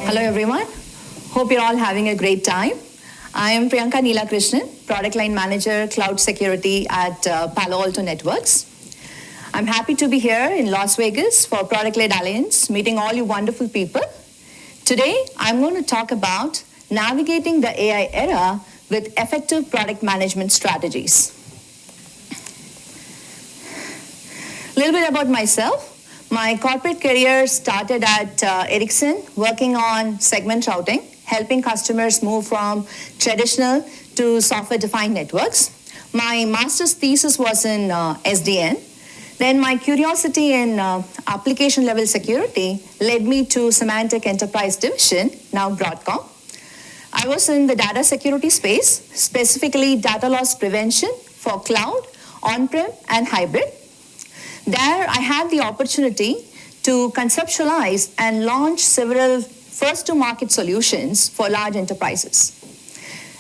Hello everyone. Hope you're all having a great time. I am Priyanka Product Line Manager, Cloud Security at Palo Alto Networks. I'm happy to be here in Las Vegas for Product-Led Alliance, meeting all you wonderful people. Today, I'm going to talk about navigating the AI era with effective product management strategies. A little bit about myself. My corporate career started at Ericsson, working on segment routing, helping customers move from traditional to software-defined networks. My master's thesis was in SDN. Then my curiosity in application-level security led me to Symantec Enterprise Division, now Broadcom. I was in the data security space, specifically data loss prevention for cloud, on-prem, and hybrid. There, I had the opportunity to conceptualize and launch several first-to-market solutions for large enterprises.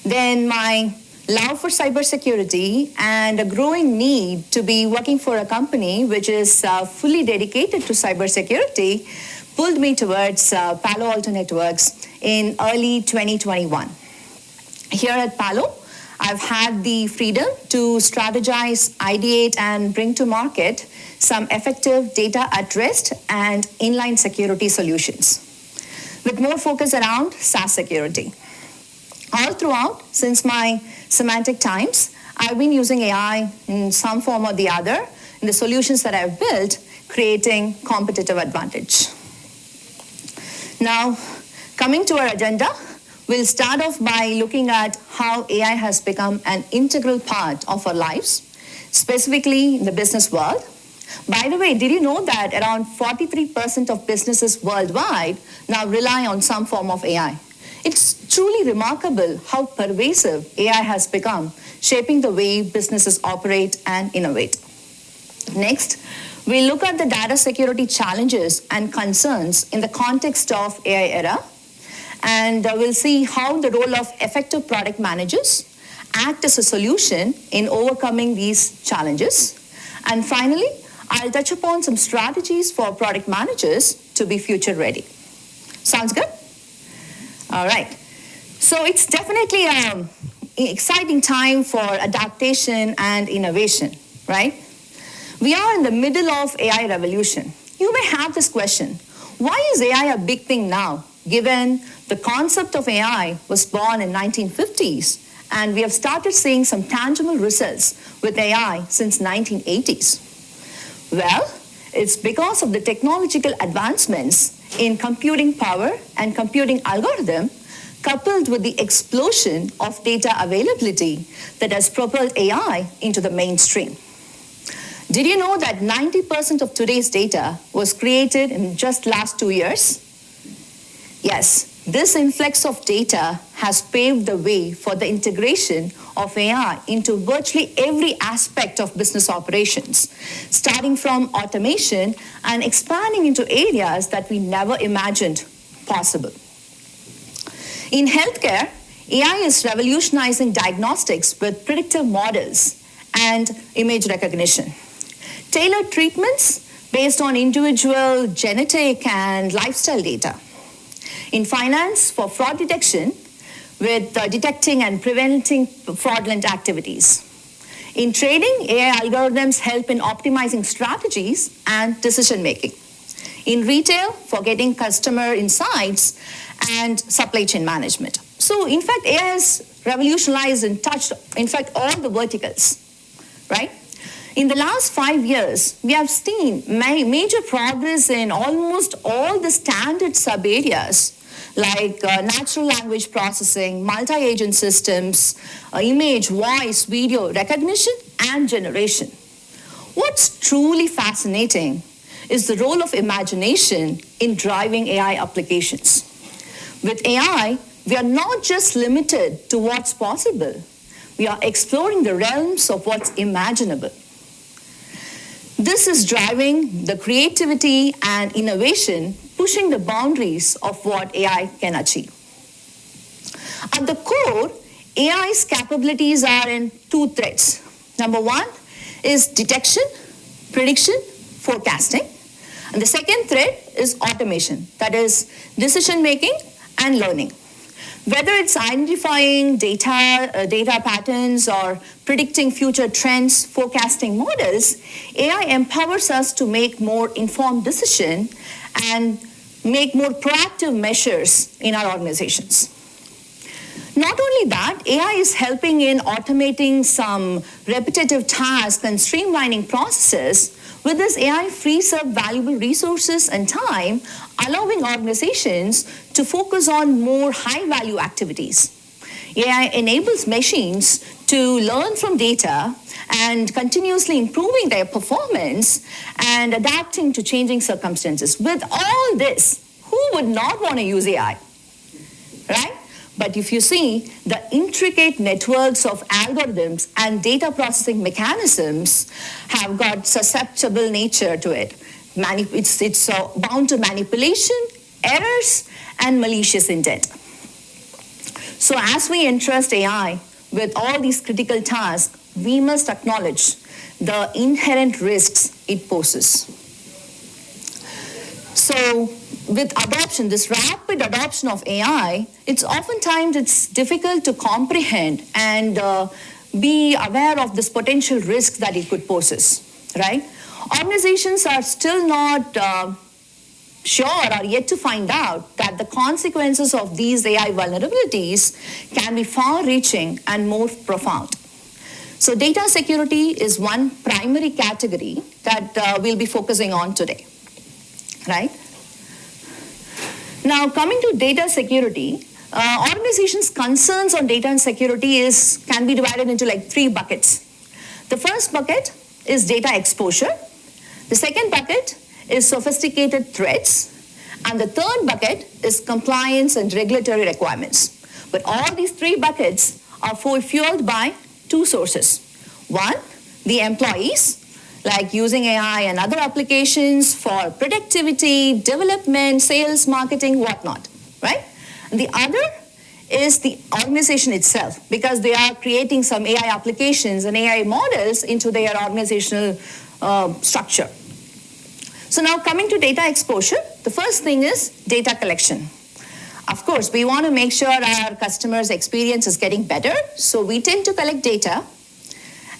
Then my love for cybersecurity and a growing need to be working for a company which is fully dedicated to cybersecurity pulled me towards Palo Alto Networks in early 2021. Here at Palo, I've had the freedom to strategize, ideate, and bring to market some effective data at rest and inline security solutions, with more focus around SaaS security. All throughout, since my Symantec times, I've been using AI in some form or the other in the solutions that I've built, creating competitive advantage. Now, coming to our agenda, we'll start off by looking at how AI has become an integral part of our lives, specifically in the business world. By the way, did you know that around 43% of businesses worldwide now rely on some form of AI? It's truly remarkable how pervasive AI has become, shaping the way businesses operate and innovate. Next, we'll look at the data security challenges and concerns in the context of AI era, and we'll see how the role of effective product managers act as a solution in overcoming these challenges. And finally, I'll touch upon some strategies for product managers to be future ready. Sounds good? All right. So it's definitely an exciting time for adaptation and innovation, right? We are in the middle of AI revolution. You may have this question: why is AI a big thing now, given the concept of AI was born in 1950s and we have started seeing some tangible results with AI since 1980s? Well, it's because of the technological advancements in computing power and computing algorithm, coupled with the explosion of data availability that has propelled AI into the mainstream. Did you know that 90% of today's data was created in just last 2 years? Yes, this influx of data has paved the way for the integration of AI into virtually every aspect of business operations, starting from automation and expanding into areas that we never imagined possible. In healthcare, AI is revolutionizing diagnostics with predictive models and image recognition. Tailored treatments based on individual genetic and lifestyle data. In finance, for fraud detection, with detecting and preventing fraudulent activities. In trading, AI algorithms help in optimizing strategies and decision-making. In retail, for getting customer insights and supply chain management. So, in fact, AI has revolutionized and touched, in fact, all the verticals, right? In the last 5 years, we have seen major progress in almost all the standard sub-areas like natural language processing, multi-agent systems, image, voice, video recognition, and generation. What's truly fascinating is the role of imagination in driving AI applications. With AI, we are not just limited to what's possible. We are exploring the realms of what's imaginable. This is driving the creativity and innovation, pushing the boundaries of what AI can achieve. At the core, AI's capabilities are in two threads. Number one is detection, prediction, forecasting. And the second thread is automation, that is decision making and learning. Whether it's identifying data patterns or predicting future trends, forecasting models, AI empowers us to make more informed decisions and make more proactive measures in our organizations. Not only that, AI is helping in automating some repetitive tasks and streamlining processes. With this, AI frees up valuable resources and time, allowing organizations to focus on more high-value activities. AI enables machines to learn from data and continuously improving their performance and adapting to changing circumstances. With all this, who would not want to use AI, right? But if you see the intricate networks of algorithms and data processing mechanisms have got susceptible nature to it. It's bound to manipulation, errors, and malicious intent. So as we entrust AI with all these critical tasks, we must acknowledge the inherent risks it poses. So with adoption, this rapid adoption of AI, it's difficult to comprehend and be aware of this potential risk that it could poses, right? Organizations are still not sure or yet to find out that the consequences of these AI vulnerabilities can be far-reaching and more profound. So data security is one primary category that we'll be focusing on today, right? Now, coming to data security, organizations' concerns on data and security can be divided into like 3 buckets. The first bucket is data exposure. The second bucket is sophisticated threats. And the third bucket is compliance and regulatory requirements. But all these 3 buckets are fueled by 2 sources. One, the employees, like using AI and other applications for productivity, development, sales, marketing, whatnot, right? And the other is the organization itself, because they are creating some AI applications and AI models into their organizational structure. So now coming to data exposure, the first thing is data collection. Of course, we want to make sure our customers' experience is getting better, so we tend to collect data.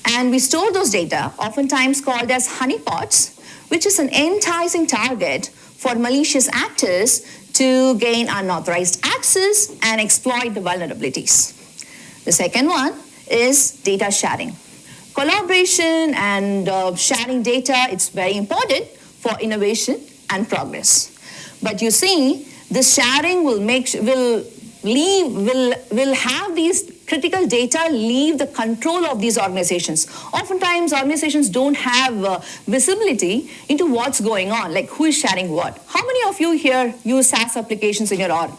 And we store those data, oftentimes called as honeypots, which is an enticing target for malicious actors to gain unauthorized access and exploit the vulnerabilities. The second one is data sharing. Collaboration and sharing data, it's very important for innovation and progress. But you see, this sharing will have these critical data leave the control of these organizations. Oftentimes, organizations don't have visibility into what's going on, like who is sharing what. How many of you here use SaaS applications in your org?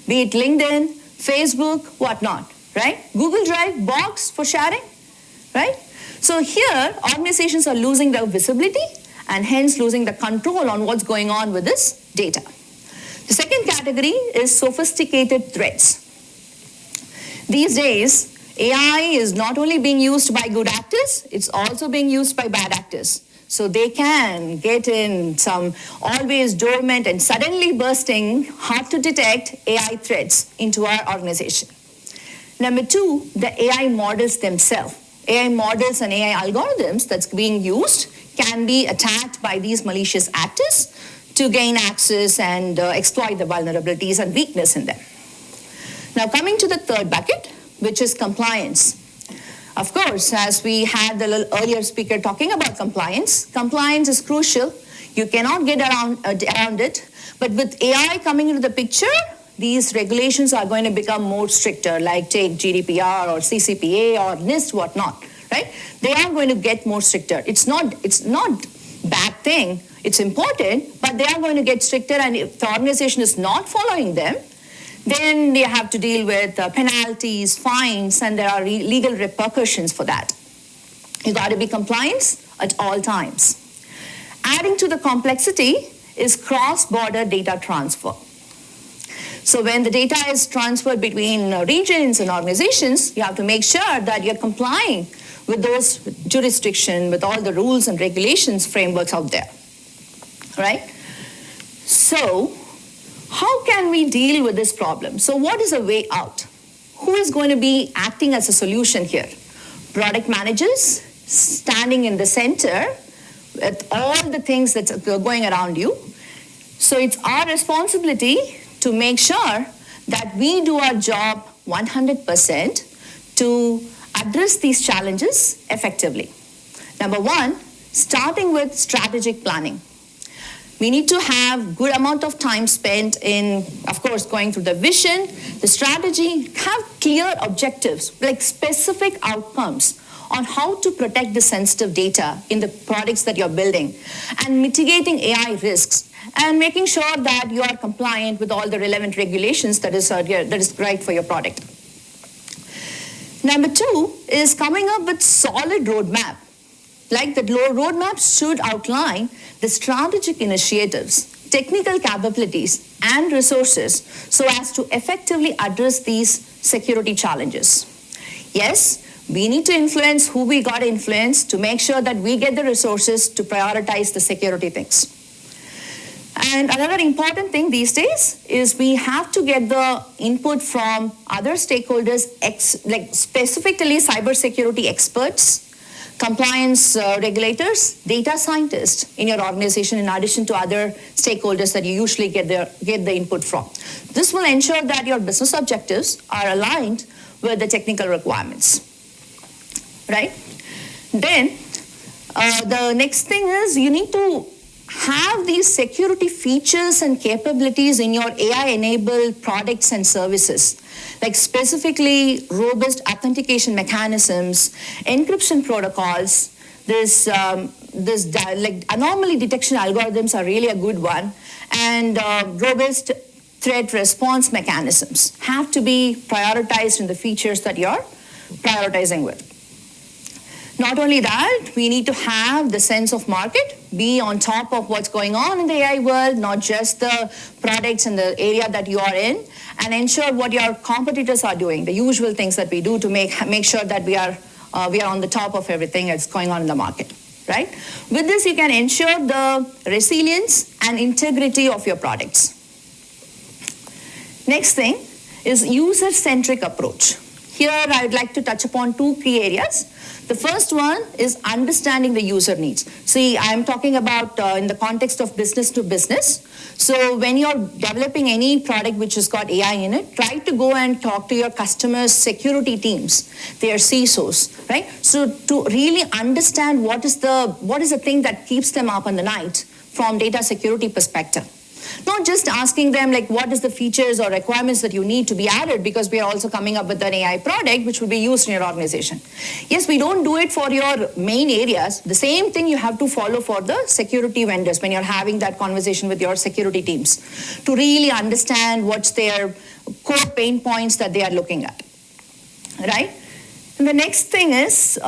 Be it LinkedIn, Facebook, whatnot, right? Google Drive, Box for sharing, right? So here, organizations are losing their visibility and hence losing the control on what's going on with this data. The second category is sophisticated threats. These days, AI is not only being used by good actors, it's also being used by bad actors. So they can get in some always dormant and suddenly bursting, hard to detect AI threats into our organization. Number 2, the AI models themselves. AI models and AI algorithms that's being used can be attacked by these malicious actors to gain access and exploit the vulnerabilities and weakness in them. Now coming to the third bucket, which is compliance. Of course, as we had the little earlier speaker talking about compliance, compliance is crucial. You cannot get around it. But with AI coming into the picture, these regulations are going to become more stricter, like take GDPR or CCPA or NIST, whatnot, right? They are going to get more stricter. It's not bad thing. It's important, but they are going to get stricter, and if the organization is not following them, then they have to deal with penalties, fines, and there are legal repercussions for that. You got to be compliant at all times. Adding to the complexity is cross-border data transfer. So when the data is transferred between regions and organizations, you have to make sure that you're complying with those jurisdictions, with all the rules and regulations frameworks out there, right? So How can we deal with this problem? So what is a way out? Who is going to be acting as a solution here? Product managers standing in the center with all the things that's going around you. So it's our responsibility to make sure that we do our job 100% to address these challenges effectively. Number one, starting with strategic planning. We need to have good amount of time spent in, of course, going through the vision, the strategy, have clear objectives, like specific outcomes on how to protect the sensitive data in the products that you're building, and mitigating AI risks, and making sure that you are compliant with all the relevant regulations that is right for your product. Number two is coming up with solid roadmap. Like the roadmap should outline the strategic initiatives, technical capabilities, and resources so as to effectively address these security challenges. Yes, we need to influence who we got to influence to make sure that we get the resources to prioritize the security things. And another important thing these days is we have to get the input from other stakeholders, like specifically cybersecurity experts, compliance regulators, data scientists in your organization, in addition to other stakeholders that you usually get the input from. This will ensure that your business objectives are aligned with the technical requirements, right? Then the next thing is you need to have these security features and capabilities in your AI-enabled products and services, like specifically robust authentication mechanisms, encryption protocols. Like anomaly detection algorithms are really a good one, and robust threat response mechanisms have to be prioritized in the features that you're prioritizing with. Not only that, we need to have the sense of market, be on top of what's going on in the AI world, not just the products and the area that you are in, and ensure what your competitors are doing, the usual things that we do to make sure that we are on the top of everything that's going on in the market, right? With this, you can ensure the resilience and integrity of your products. Next thing is user-centric approach. Here, I would like to touch upon two key areas. The first one is understanding the user needs. See, I'm talking about in the context of business to business. So when you're developing any product which has got AI in it, try to go and talk to your customers' security teams, their CISOs, right? So to really understand what is the thing that keeps them up in the night from data security perspective. Not just asking them like what is the features or requirements that you need to be added, because we are also coming up with an AI product which will be used in your organization. Yes, we don't do it for your main areas. The same thing you have to follow for the security vendors when you're having that conversation with your security teams to really understand what's their core pain points that they are looking at, right? And the next thing is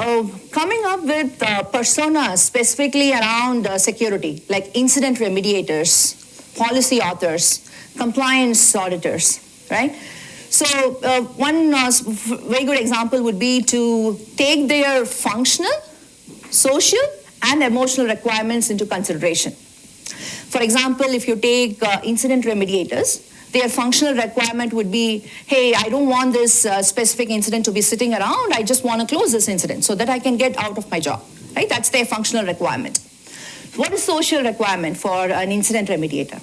coming up with personas specifically around security, like incident remediators, policy authors, compliance auditors, right? So one very good example would be to take their functional, social, and emotional requirements into consideration. For example, if you take incident remediators, their functional requirement would be, hey, I don't want this specific incident to be sitting around. I just want to close this incident so that I can get out of my job, right? That's their functional requirement. What is social requirement for an incident remediator?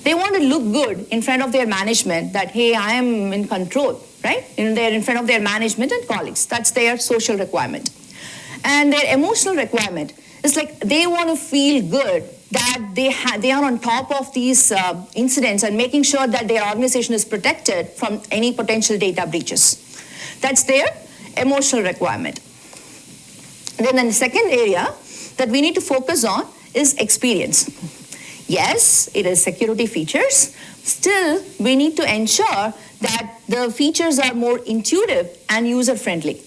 They want to look good in front of their management that, hey, I am in control, right? In front of their management and colleagues. That's their social requirement. And their emotional requirement is like they want to feel good that they are on top of these incidents and making sure that their organization is protected from any potential data breaches. That's their emotional requirement. And then the second area that we need to focus on is experience. Yes, it is security features. Still, we need to ensure that the features are more intuitive and user-friendly.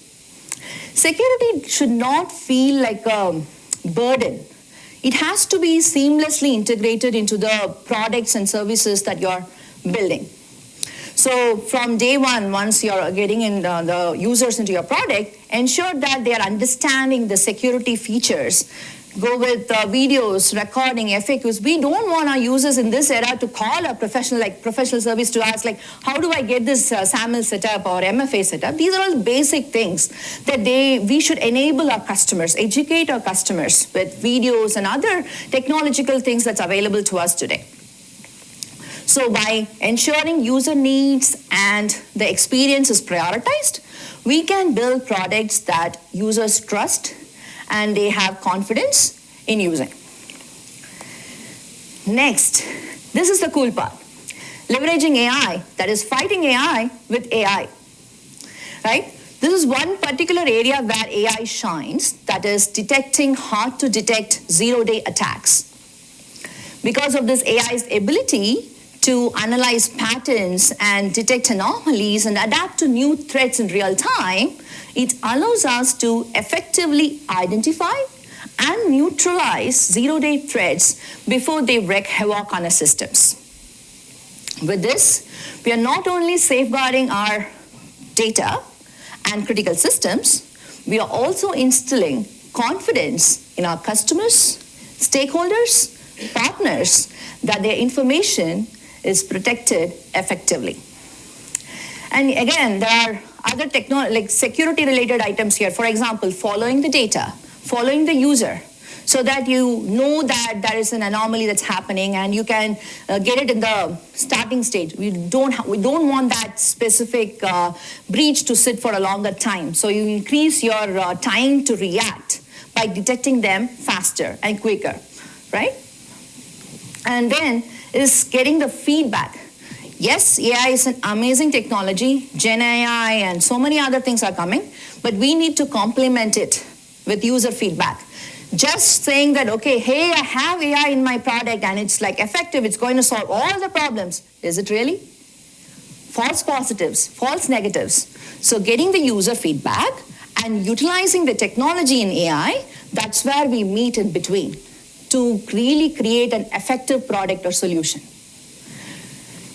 Security should not feel like a burden. It has to be seamlessly integrated into the products and services that you're building. So from day one, once you're getting in the users into your product, ensure that they are understanding the security features, go with videos, recording, FAQs. We don't want our users in this era to call a professional service to ask, like, how do I get this SAML set up or MFA set up? These are all basic things that we should enable our customers, educate our customers with videos and other technological things that's available to us today. So by ensuring user needs and the experience is prioritized, we can build products that users trust and they have confidence in using. Next, this is the cool part. Leveraging AI, that is fighting AI with AI, right? This is one particular area where AI shines, that is detecting hard to detect zero-day attacks. Because of this AI's ability to analyze patterns and detect anomalies and adapt to new threats in real time, it allows us to effectively identify and neutralize zero-day threats before they wreak havoc on our systems. With this, we are not only safeguarding our data and critical systems, we are also instilling confidence in our customers, stakeholders, partners, that their information is protected effectively. And again, there are other like security-related items here. For example, following the data, following the user, so that you know that there is an anomaly that's happening and you can get it in the starting stage. We don't want that specific breach to sit for a longer time. So you increase your time to react by detecting them faster and quicker, right? And then is getting the feedback. Yes, AI is an amazing technology, Gen AI and so many other things are coming, but we need to complement it with user feedback. Just saying that, okay, hey, I have AI in my product and it's like effective, it's going to solve all the problems. Is it really? False positives, false negatives. So getting the user feedback and utilizing the technology in AI, that's where we meet in between to really create an effective product or solution.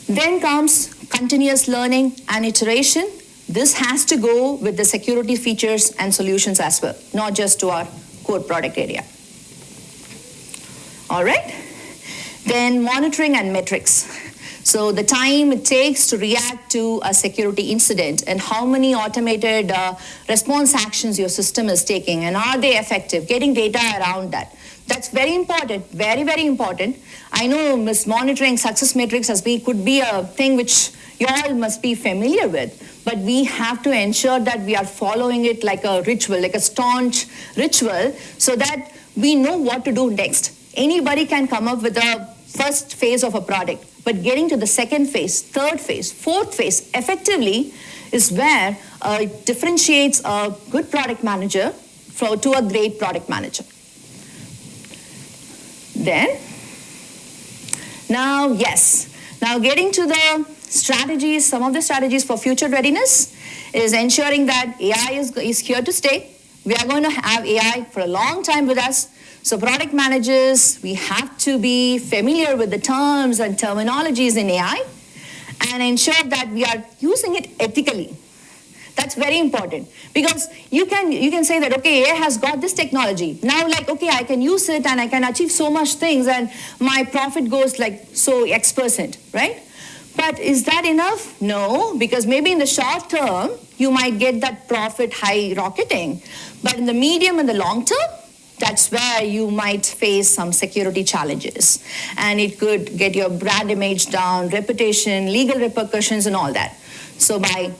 Then comes continuous learning and iteration. This has to go with the security features and solutions as well, not just to our core product area. All right. Then monitoring and metrics. So the time it takes to react to a security incident and how many automated response actions your system is taking and are they effective, getting data around that. That's very important, very, very important. I know monitoring success metrics could be a thing which you all must be familiar with, but we have to ensure that we are following it like a ritual, like a staunch ritual, so that we know what to do next. Anybody can come up with a first phase of a product, but getting to the second phase, third phase, fourth phase effectively is where it differentiates a good product manager to a great product manager. Then, now getting to the strategies, some of the strategies for future readiness is ensuring that AI is here to stay. We are going to have AI for a long time with us. So product managers, we have to be familiar with the terms and terminologies in AI and ensure that we are using it ethically. That's very important because you can say that, okay, AI has got this technology. Now, like, okay, I can use it and I can achieve so much things and my profit goes like so X%, right? But is that enough? No, because maybe in the short term, you might get that profit high rocketing. But in the medium and the long term, that's where you might face some security challenges. And it could get your brand image down, reputation, legal repercussions and all that. So by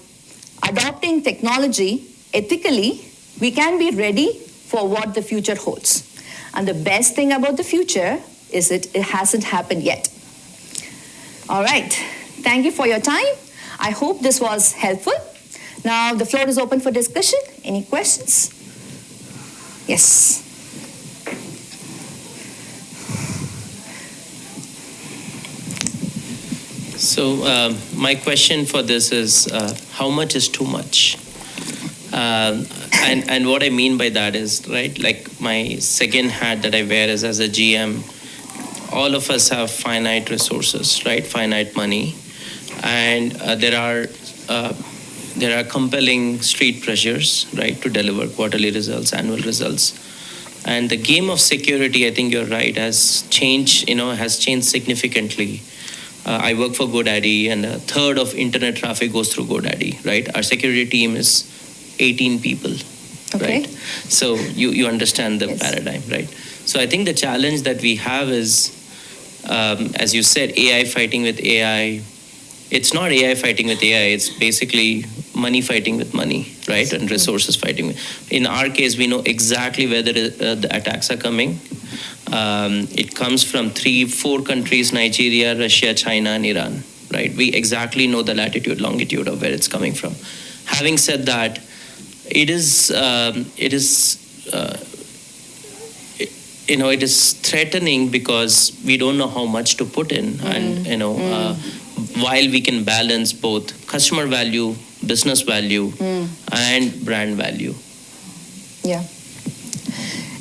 adopting technology ethically, we can be ready for what the future holds. And the best thing about the future is it hasn't happened yet. All right. Thank you for your time. I hope this was helpful. Now the floor is open for discussion. Any questions? Yes. So my question for this is, how much is too much? And what I mean by that is, right, like my second hat that I wear is as a GM, all of us have finite resources, right, finite money. And there are compelling street pressures, right, to deliver quarterly results, annual results. And the game of security, I think you're right, has changed. Has changed significantly. I work for GoDaddy, and a third of internet traffic goes through GoDaddy. Right, our security team is 18 people. Okay. Right, so you understand the Yes. paradigm, right? So I think the challenge that we have is, as you said, AI fighting with AI. It's not AI fighting with AI. It's basically money fighting with money, right? And resources fighting. In our case, we know exactly where the attacks are coming. It comes from 3-4 countries: Nigeria, Russia, China, and Iran, right? We exactly know the latitude, longitude of where it's coming from. Having said that, it is threatening because we don't know how much to put in, and while we can balance both customer value, business value, and brand value. Yeah.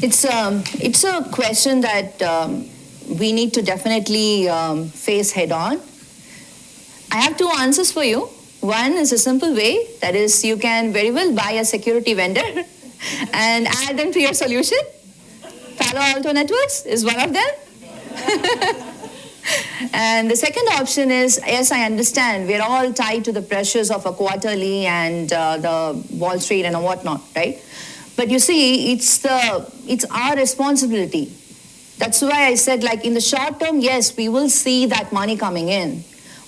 It's a question that we need to definitely face head on. I have two answers for you. One is a simple way, that is, you can very well buy a security vendor and add them to your solution. Palo Alto Networks is one of them. And the second option is, yes, I understand, we're all tied to the pressures of a quarterly and the Wall Street and whatnot, right? But you see, it's our responsibility. That's why I said, like, in the short term, yes, we will see that money coming in.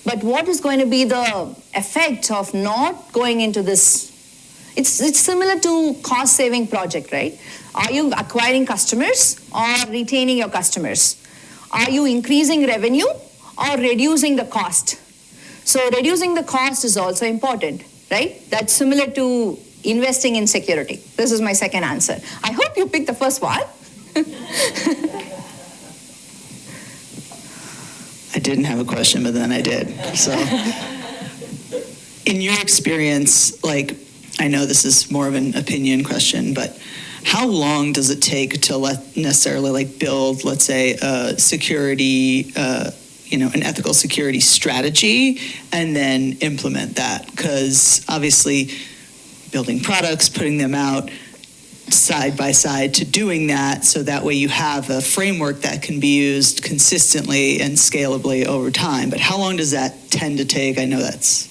But what is going to be the effect of not going into this? It's similar to cost-saving project, right? Are you acquiring customers or retaining your customers? Are you increasing revenue or reducing the cost? So reducing the cost is also important, right? That's similar to investing in security. This is my second answer. I hope you picked the first one. I didn't have a question, but then I did. So, in your experience, like, I know this is more of an opinion question, but how long does it take to necessarily like build, let's say, a security, an ethical security strategy, and then implement that? Because obviously, building products, putting them out side by side to doing that, so that way you have a framework that can be used consistently and scalably over time. But how long does that tend to take? I know that's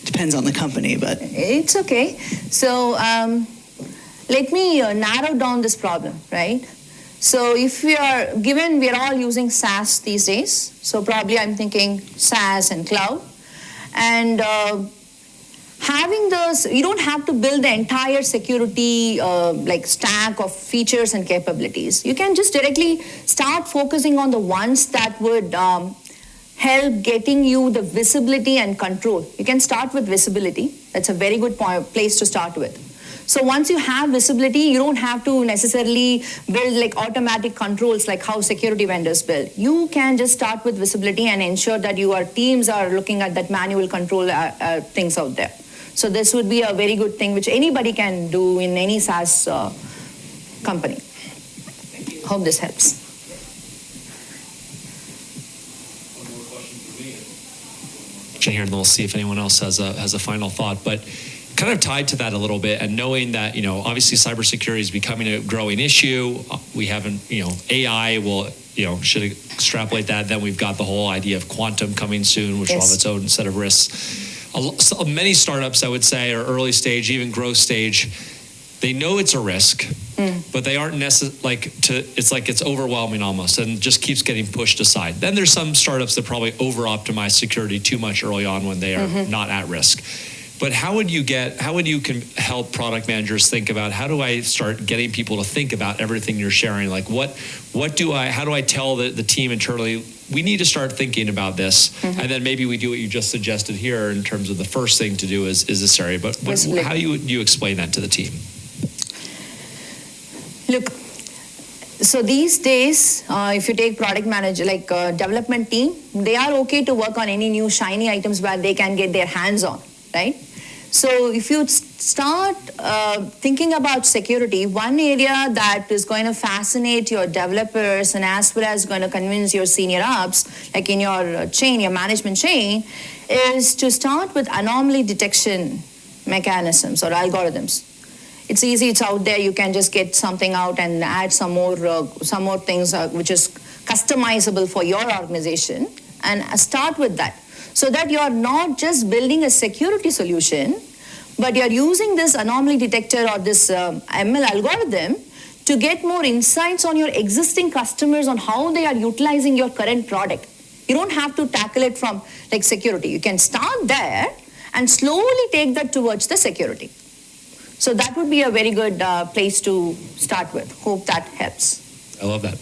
depends on the company, but it's okay. So let me narrow down this problem, right? So if we are all using SaaS these days, so probably I'm thinking SaaS and cloud, and having those, you don't have to build the entire security stack of features and capabilities. You can just directly start focusing on the ones that would help getting you the visibility and control. You can start with visibility. That's a very good place to start with. So once you have visibility, you don't have to necessarily build like automatic controls like how security vendors build. You can just start with visibility and ensure that your teams are looking at that manual control things out there. So this would be a very good thing which anybody can do in any SaaS company. Hope this helps. One more question for me. Here, and we'll see if anyone else has a final thought. But kind of tied to that a little bit, and knowing that obviously cybersecurity is becoming a growing issue. We haven't AI will should extrapolate that. Then we've got the whole idea of quantum coming soon, which will have its own set of risks. Many startups, I would say, are early stage, even growth stage. They know it's a risk, but they aren't it's like it's overwhelming almost, and just keeps getting pushed aside. Then there's some startups that probably over-optimize security too much early on when they are not at risk. But how would you help product managers think about, how do I start getting people to think about everything you're sharing? Like how do I tell the team internally, we need to start thinking about this, and then maybe we do what you just suggested here in terms of the first thing to do is this area. But how do you explain that to the team? Look, so these days, if you take product manager, development team, they are okay to work on any new shiny items where they can get their hands on, right? So if you start thinking about security, one area that is going to fascinate your developers and as well as going to convince your senior ops, like in your chain, your management chain, is to start with anomaly detection mechanisms or algorithms. It's easy, it's out there. You can just get something out and add some more things which is customizable for your organization, and start with that. So that you're not just building a security solution, but you're using this anomaly detector or this ML algorithm to get more insights on your existing customers on how they are utilizing your current product. You don't have to tackle it from like security. You can start there and slowly take that towards the security. So that would be a very good place to start with. Hope that helps. I love that.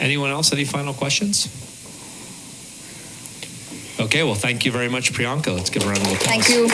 Anyone else? Any final questions? Okay, well, thank you very much, Priyanka. Let's give a round of applause. Thank you.